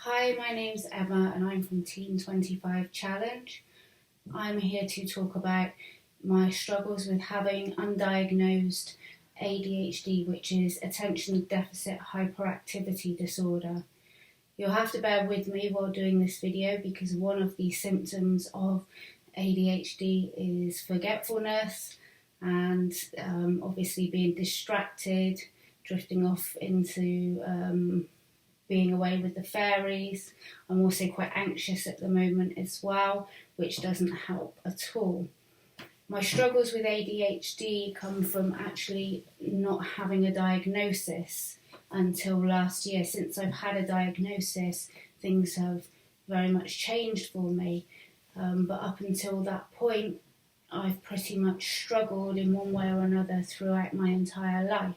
Hi, my name's Emma and I'm from Team 25 Challenge. I'm here to talk about my struggles with having undiagnosed ADHD, which is attention deficit hyperactivity disorder. You'll have to bear with me while doing this video because one of the symptoms of ADHD is forgetfulness and obviously being distracted, drifting off into being away with the fairies. I'm also quite anxious at the moment as well, which doesn't help at all. My struggles with ADHD come from actually not having a diagnosis until last year. Since I've had a diagnosis, things have very much changed for me. But up until that point, I've pretty much struggled in one way or another throughout my entire life.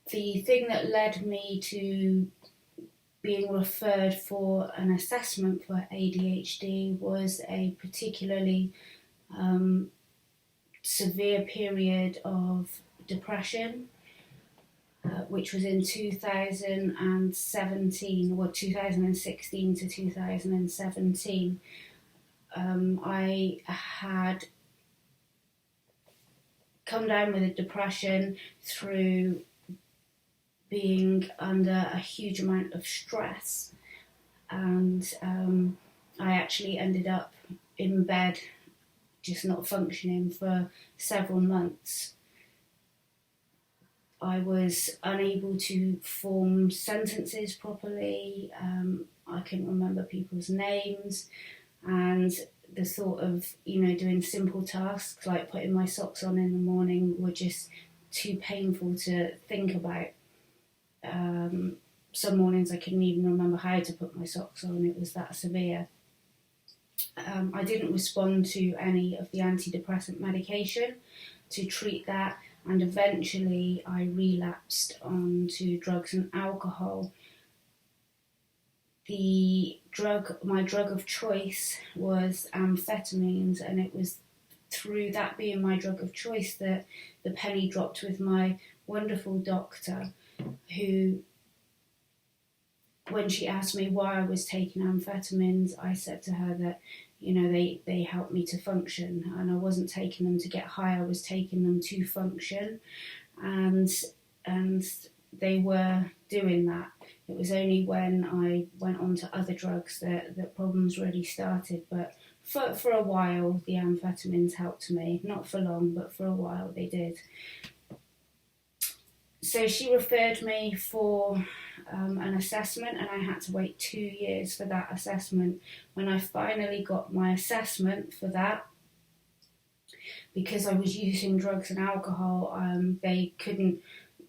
The thing that led me to being referred for an assessment for ADHD was a particularly severe period of depression, which was in 2017 or 2016 to 2017. I had come down with a depression through being under a huge amount of stress, and I actually ended up in bed just not functioning for several months. I was unable to form sentences properly. I couldn't remember people's names, and the thought of doing simple tasks like putting my socks on in the morning were just too painful to think about. Some mornings I couldn't even remember how to put my socks on, it was that severe. I didn't respond to any of the antidepressant medication to treat that, and eventually I relapsed onto drugs and alcohol. My drug of choice was amphetamines, and it was through that being my drug of choice that the penny dropped with my wonderful doctor, who, when she asked me why I was taking amphetamines, I said to her that they helped me to function, and I wasn't taking them to get high, I was taking them to function, and they were doing that. It was only when I went on to other drugs that problems really started, but for a while the amphetamines helped me, not for long, but for a while they did. So she referred me for an assessment, and I had to wait 2 years for that assessment. When I finally got my assessment for that, because I was using drugs and alcohol, they couldn't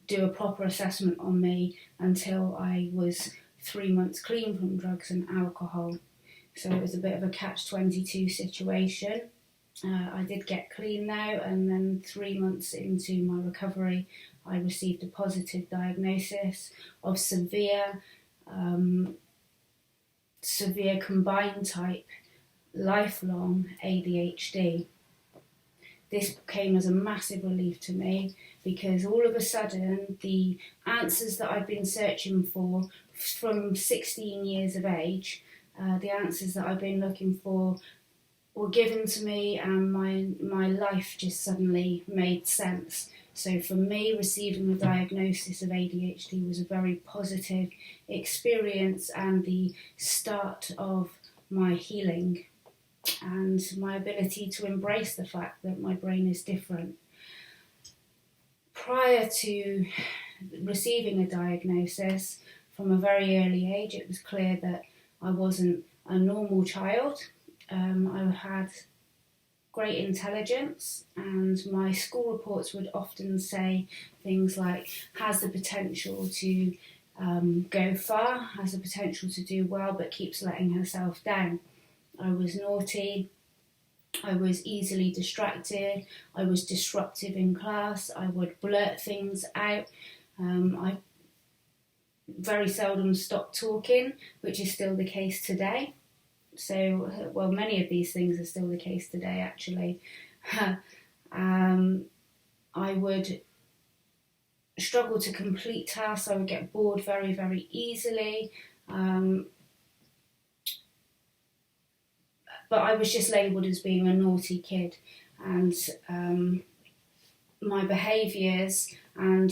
do a proper assessment on me until I was 3 months clean from drugs and alcohol. So it was a bit of a catch-22 situation. I did get clean now, and then 3 months into my recovery, I received a positive diagnosis of severe combined type lifelong ADHD. This came as a massive relief to me, because all of a sudden the answers that I've been searching for from 16 years of age, the answers that I've been looking for were given to me, and my life just suddenly made sense. So for me, receiving a diagnosis of ADHD was a very positive experience and the start of my healing and my ability to embrace the fact that my brain is different. Prior to receiving a diagnosis, from a very early age, it was clear that I wasn't a normal child. I had great intelligence, and my school reports would often say things like has the potential to go far, has the potential to do well, but keeps letting herself down. I was naughty, I was easily distracted, I was disruptive in class, I would blurt things out, I very seldom stopped talking, which is still the case today. So, well, many of these things are still the case today, actually. I would struggle to complete tasks. I would get bored very, very easily. But I was just labelled as being a naughty kid, and my behaviours and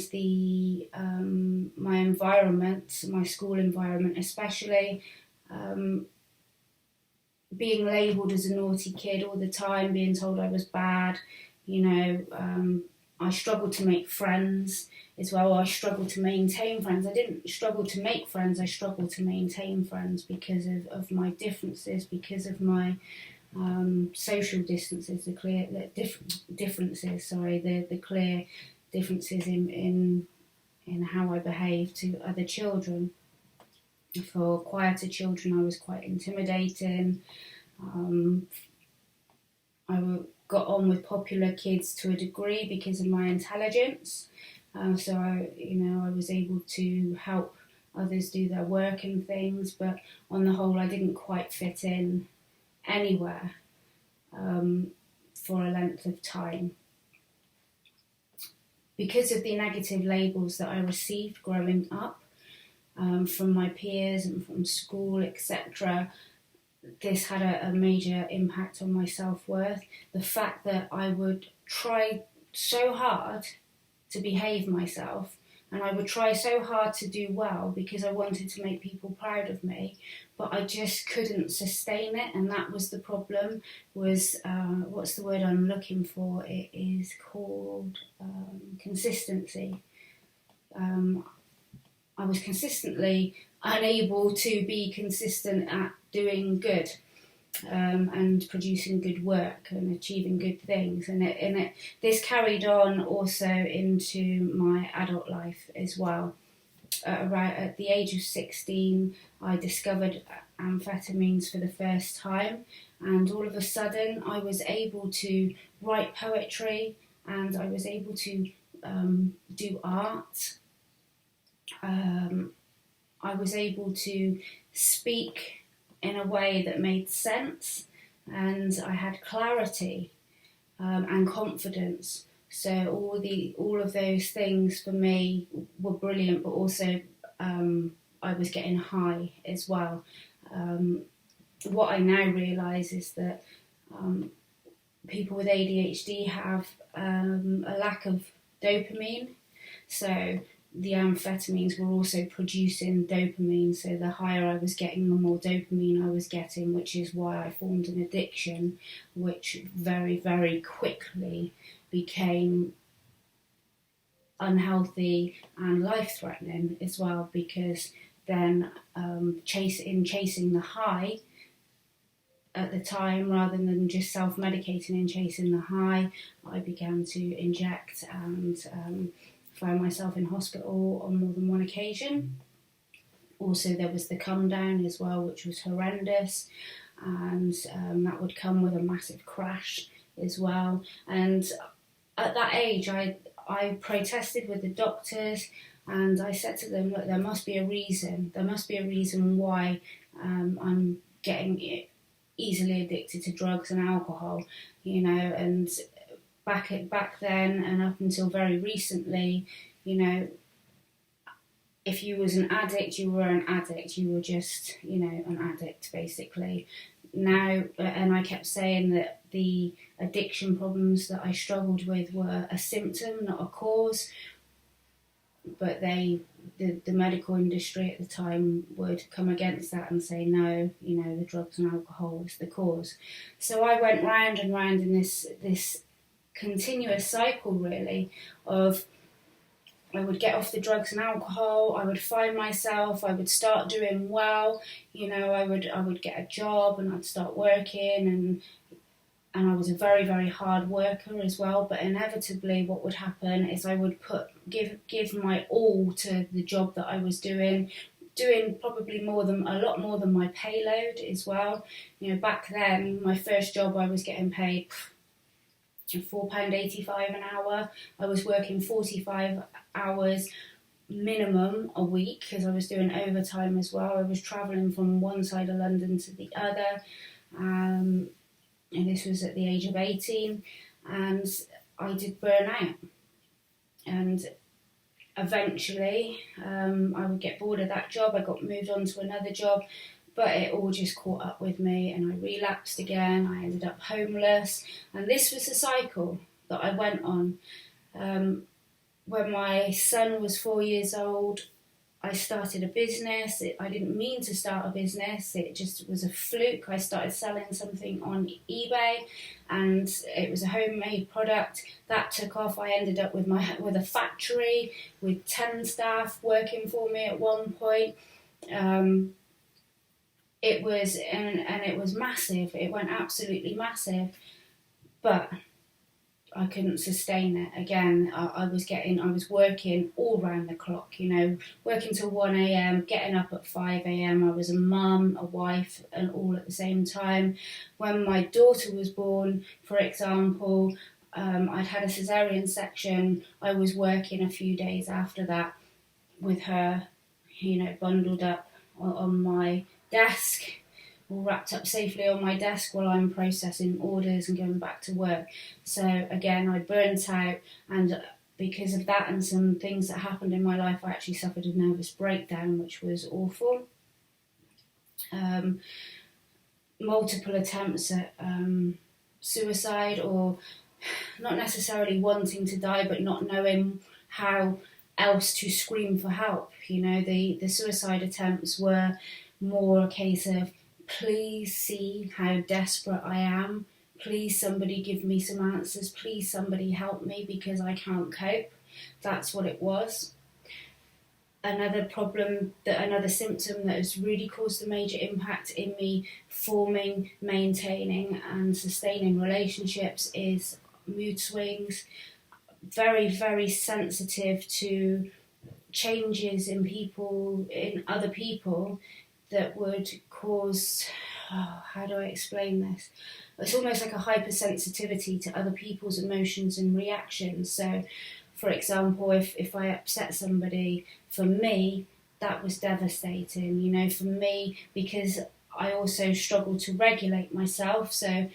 my environment, my school environment especially, being labelled as a naughty kid all the time, being told I was bad, I struggled to make friends as well. I struggled to maintain friends. I didn't struggle to make friends, I struggled to maintain friends because of my differences, because of my social distances, the clear differences in how I behave to other children. For quieter children, I was quite intimidating. I got on with popular kids to a degree because of my intelligence. So I was able to help others do their work and things, but on the whole, I didn't quite fit in anywhere for a length of time. Because of the negative labels that I received growing up from my peers and from school, etc., this had a major impact on my self-worth. The fact that I would try so hard to behave myself, and I would try so hard to do well because I wanted to make people proud of me, but I just couldn't sustain it, and that was the problem. Was what's the word I'm looking for? It is called consistency. I was consistently unable to be consistent at doing good and producing good work and achieving good things, and this carried on also into my adult life as well. At the age of 16, I discovered amphetamines for the first time, and all of a sudden I was able to write poetry, and I was able to do art. I was able to speak in a way that made sense, and I had clarity and confidence. So all of those things for me were brilliant, but also I was getting high as well. What I now realise is that people with ADHD have a lack of dopamine, so the amphetamines were also producing dopamine, so the higher I was getting, the more dopamine I was getting, which is why I formed an addiction, which very, very quickly became unhealthy and life-threatening as well, because then chasing the high at the time, rather than just self-medicating and chasing the high, I began to inject and found myself in hospital on more than one occasion. Also, there was the come down as well, which was horrendous, and that would come with a massive crash as well. And at that age, I protested with the doctors, and I said to them, look, there must be a reason. There must be a reason why I'm getting easily addicted to drugs and alcohol, and back then and up until very recently, if you was an addict, you were an addict. You were just, an addict, basically. Now, and I kept saying that the addiction problems that I struggled with were a symptom, not a cause. But the medical industry at the time would come against that and say, no, the drugs and alcohol is the cause. So I went round and round in this continuous cycle, really, of I would get off the drugs and alcohol, I would find myself, I would start doing well, I would get a job and I'd start working, and I was a very, very hard worker as well, but inevitably what would happen is I would give my all to the job that I was doing probably a lot more than my payload as well. Back then, my first job, I was getting paid £4.85 an hour. I was working 45 hours minimum a week because I was doing overtime as well. I was travelling from one side of London to the other, and this was at the age of 18, and I did burn out. And eventually I would get bored of that job. I got moved on to another job, but it all just caught up with me and I relapsed again. I ended up homeless, and this was the cycle that I went on. When my son was 4 years old, I started a business. I didn't mean to start a business. It just was a fluke. I started selling something on eBay, and it was a homemade product that took off. I ended up with a factory with 10 staff working for me at one point. It was and it was massive. It went absolutely massive, but I couldn't sustain it. Again, I was working all round the clock, working till 1 a.m, getting up at 5 a.m. I was a mum, a wife, and all at the same time. When my daughter was born, for example, I'd had a cesarean section. I was working a few days after that with her, bundled up on my desk, all wrapped up safely on my desk while I'm processing orders and going back to work. So again, I burnt out, and because of that and some things that happened in my life, I actually suffered a nervous breakdown, which was awful. Multiple attempts at suicide, or not necessarily wanting to die, but not knowing how else to scream for help. The suicide attempts were more a case of, please see how desperate I am. Please somebody give me some answers. Please somebody help me because I can't cope. That's what it was. Another symptom that has really caused a major impact in me forming, maintaining and sustaining relationships is mood swings. Very, very sensitive to changes in other people that would cause, how do I explain this? It's almost like a hypersensitivity to other people's emotions and reactions. So, for example, if I upset somebody, for me, that was devastating, for me, because I also struggle to regulate myself. So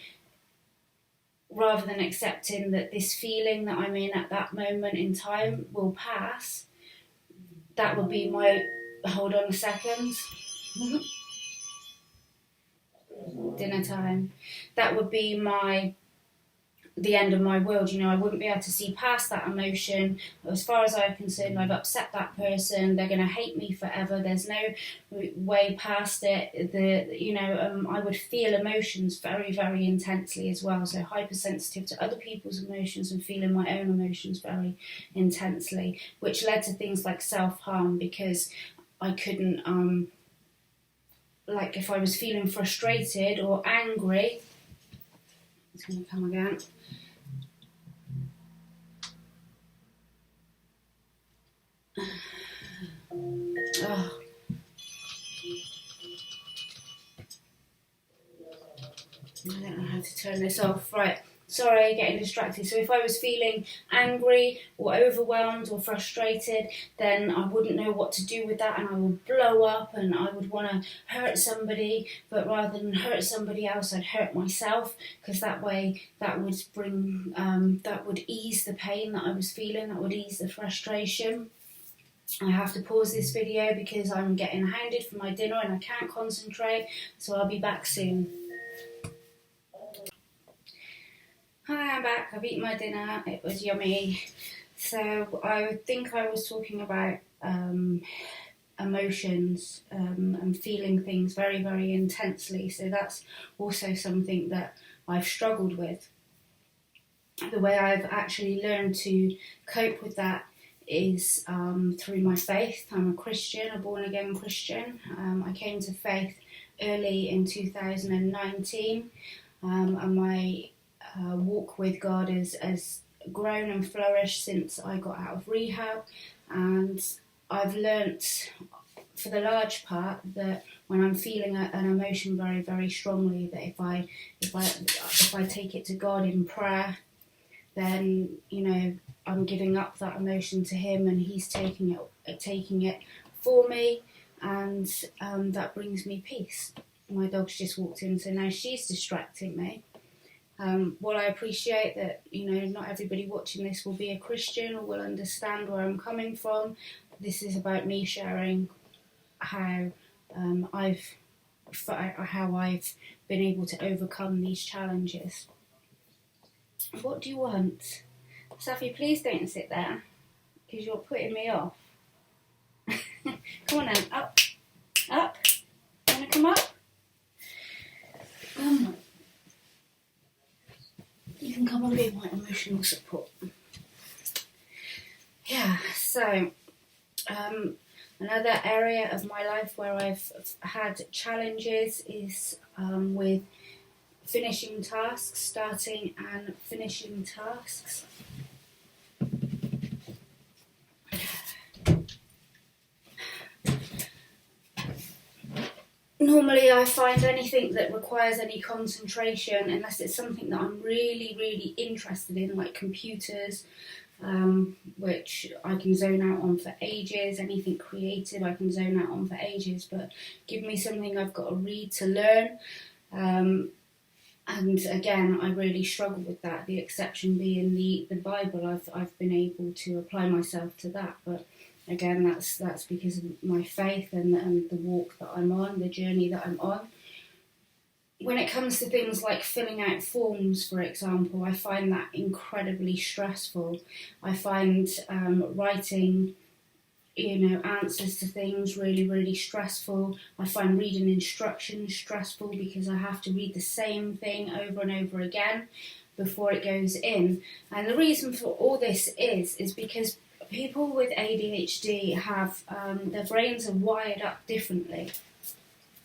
rather than accepting that this feeling that I'm in at that moment in time will pass, that would be my, hold on a second, dinner time. That would be the end of my world. I wouldn't be able to see past that emotion. As far as I'm concerned, I've upset that person. They're going to hate me forever. There's no way past it. I would feel emotions very, very intensely as well. So hypersensitive to other people's emotions and feeling my own emotions very intensely, which led to things like self-harm, because I couldn't, like if I was feeling frustrated or angry, it's going to come again. Oh. I don't know how to turn this off. Right. Sorry, getting distracted. So if I was feeling angry or overwhelmed or frustrated, then I wouldn't know what to do with that, and I would blow up and I would want to hurt somebody, but rather than hurt somebody else, I'd hurt myself, because that way that would ease the pain that I was feeling, that would ease the frustration. I have to pause this video because I'm getting hounded for my dinner and I can't concentrate, so I'll be back soon. Hi, I'm back. I've eaten my dinner. It was yummy. So I think I was talking about emotions and feeling things very, very intensely. So that's also something that I've struggled with. The way I've actually learned to cope with that is through my faith. I'm a Christian, a born-again Christian. I came to faith early in 2019, and my walk with God has grown and flourished since I got out of rehab, and I've learnt for the large part that when I'm feeling an emotion very, very strongly, that if I take it to God in prayer, then I'm giving up that emotion to Him, and He's taking it for me, and that brings me peace. My dog's just walked in, so now she's distracting me. While I appreciate that, not everybody watching this will be a Christian or will understand where I'm coming from, this is about me sharing how I've been able to overcome these challenges. What do you want? Safi, please don't sit there, because you're putting me off. Come on then, up. You want to come up? You can come and be my emotional support. Yeah, so another area of my life where I've had challenges is with finishing tasks, starting and finishing tasks. Normally I find anything that requires any concentration, unless it's something that I'm really, really interested in, like computers, which I can zone out on for ages. Anything creative I can zone out on for ages, but give me something I've got to read to learn. And again, I really struggle with that, the exception being the Bible. I've been able to apply myself to that, but again, that's because of my faith and the walk that I'm on, the journey that I'm on. When it comes to things like filling out forms, for example, I find that incredibly stressful. I find writing, answers to things really, really stressful. I find reading instructions stressful because I have to read the same thing over and over again before it goes in. And the reason for all this is because people with ADHD have, their brains are wired up differently.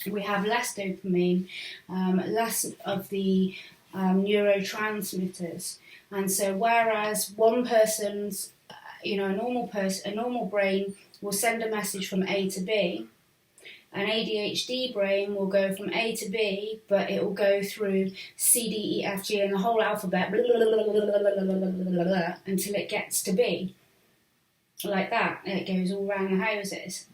We have less dopamine, less of the neurotransmitters. And so whereas one person's, a normal brain will send a message from A to B, an ADHD brain will go from A to B, but it will go through C, D, E, F, G and the whole alphabet until it gets to B. Like that, it goes all around the houses.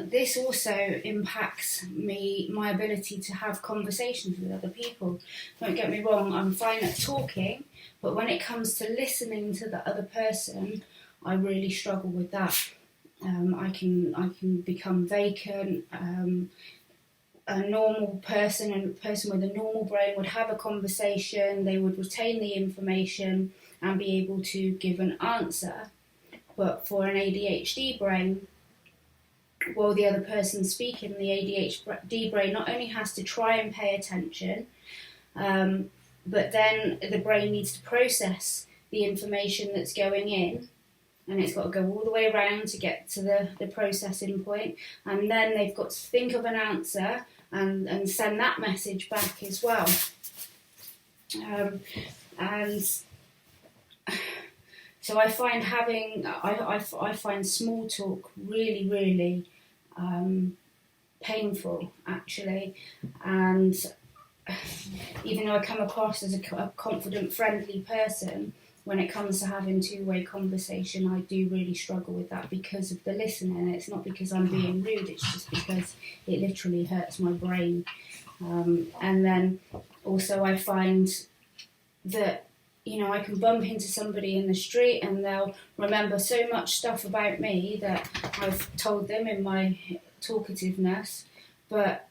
This also impacts my ability to have conversations with other people. Don't get me wrong, I'm fine at talking, but when it comes to listening to the other person, I really struggle with that. I can become vacant. A normal person and a person with a normal brain would have a conversation, they would retain the information and be able to give an answer. But for an ADHD brain, while the other person's speaking, the ADHD brain not only has to try and pay attention, but then the brain needs to process the information that's going in, and it's got to go all the way around to get to the processing point, and then they've got to think of an answer and send that message back as well. And so I find I find small talk really, really painful, actually. And even though I come across as a confident, friendly person, when it comes to having two-way conversation, I do really struggle with that because of the listening. It's not because I'm being rude, it's just because it literally hurts my brain. And then also I find that I can bump into somebody in the street and they'll remember so much stuff about me that I've told them in my talkativeness, but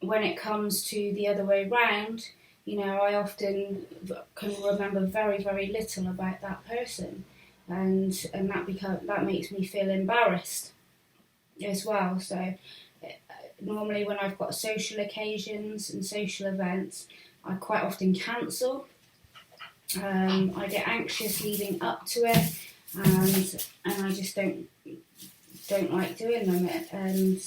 when it comes to the other way round, I often can remember very, very little about that person, and that makes me feel embarrassed as well. So normally when I've got social occasions and social events, I quite often cancel. I get anxious leading up to it, and I just don't like doing them. And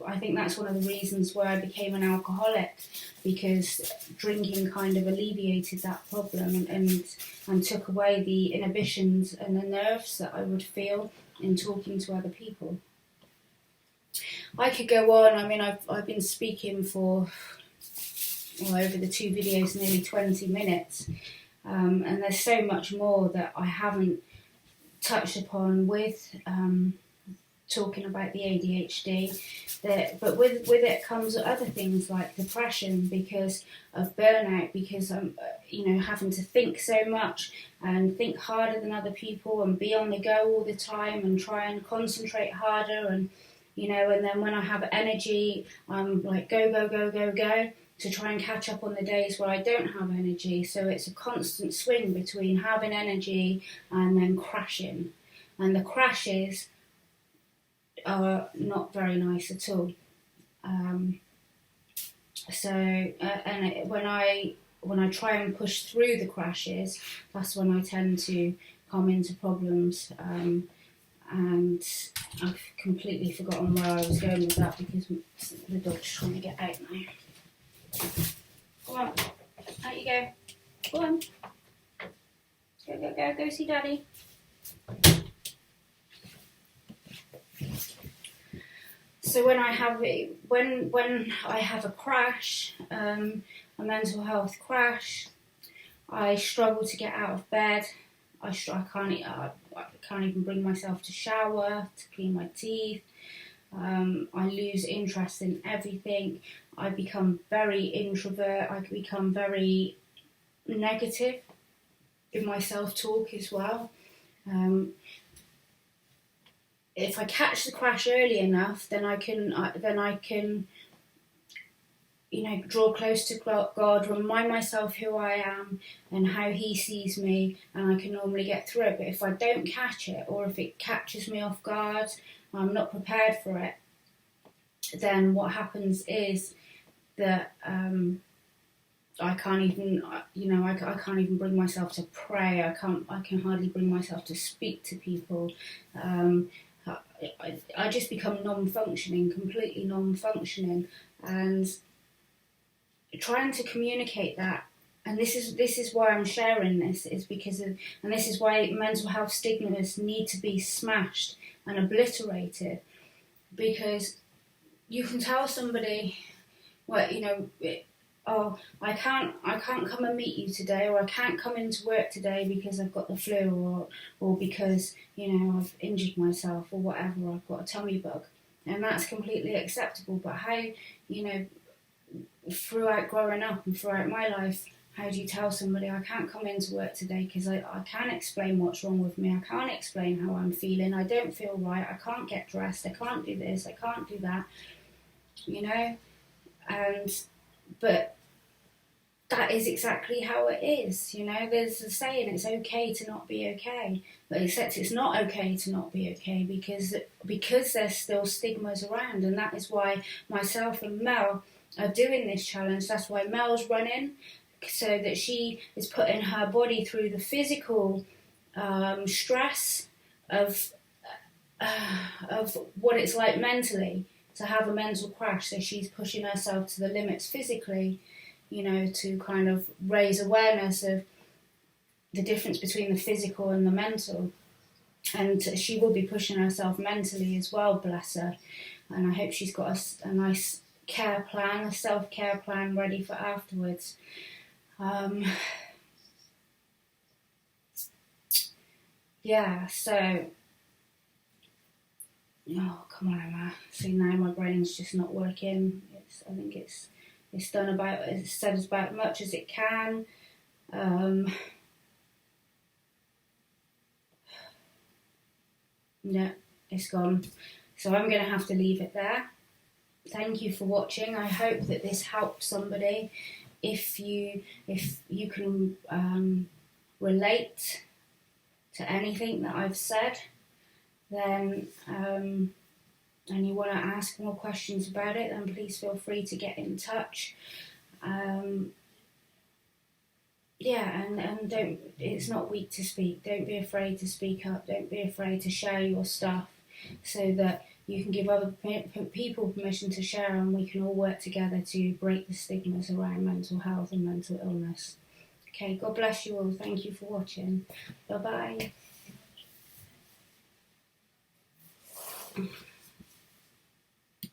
I think that's one of the reasons why I became an alcoholic, because drinking kind of alleviated that problem and took away the inhibitions and the nerves that I would feel in talking to other people. I could go on. I mean, I've been speaking for over the two videos nearly 20 minutes, and there's so much more that I haven't touched upon with talking about the ADHD. But with it comes other things like depression because of burnout, because I'm having to think so much and think harder than other people and be on the go all the time and try and concentrate harder, and and then when I have energy, I'm like go go go go go to try and catch up on the days where I don't have energy. So it's a constant swing between having energy and then crashing, and the crashes are not very nice at all. When I try and push through the crashes, that's when I tend to come into problems. And I've completely forgotten where I was going with that because the dog's trying to get out now. Come on, out you go. Go on. Go see Daddy. So when I have a crash, a mental health crash, I struggle to get out of bed. I can't even bring myself to shower, to clean my teeth. I lose interest in everything. I become very introvert. I become very negative in my self-talk as well. If I catch the crash early enough, then I can draw close to God, remind myself who I am and how He sees me, and I can normally get through it. But if I don't catch it, or if it catches me off guard, I'm not prepared for it, then what happens is that I can't even, I can't even bring myself to pray. I can hardly bring myself to speak to people. I just become non-functioning, completely non-functioning, and trying to communicate that. And this is why I'm sharing this, is because of, and this is why mental health stigmas need to be smashed and obliterated, because you can tell somebody, I can't come and meet you today, or I can't come into work today because I've got the flu, or because I've injured myself, or whatever, I've got a tummy bug, and that's completely acceptable. But how throughout growing up and throughout my life, how do you tell somebody I can't come into work today because I can't explain what's wrong with me, I can't explain how I'm feeling, I don't feel right, I can't get dressed, I can't do this, I can't do that, but that is exactly how it is. There's a saying, it's okay to not be okay, but except it's not okay to not be okay, because there's still stigmas around, and that is why myself and Mel are doing this challenge. That's why Mel's running, so that she is putting her body through the physical stress of what it's like mentally to have a mental crash. So she's pushing herself to the limits physically, to kind of raise awareness of the difference between the physical and the mental. And she will be pushing herself mentally as well, bless her. And I hope she's got a nice care plan, a self-care plan ready for afterwards. So, oh, come on, Emma. See, now my brain's just not working. I think it's done about, it's said about much as it can. Yeah, it's gone. So I'm going to have to leave it there. Thank you for watching. I hope that this helps somebody. If you can relate to anything that I've said, then and you want to ask more questions about it, then please feel free to get in touch. And don't, it's not weak to speak. Don't be afraid to speak up. Don't be afraid to share your stuff, so that you can give other people permission to share, and we can all work together to break the stigmas around mental health and mental illness. Okay, God bless you all. Thank you for watching. Bye-bye.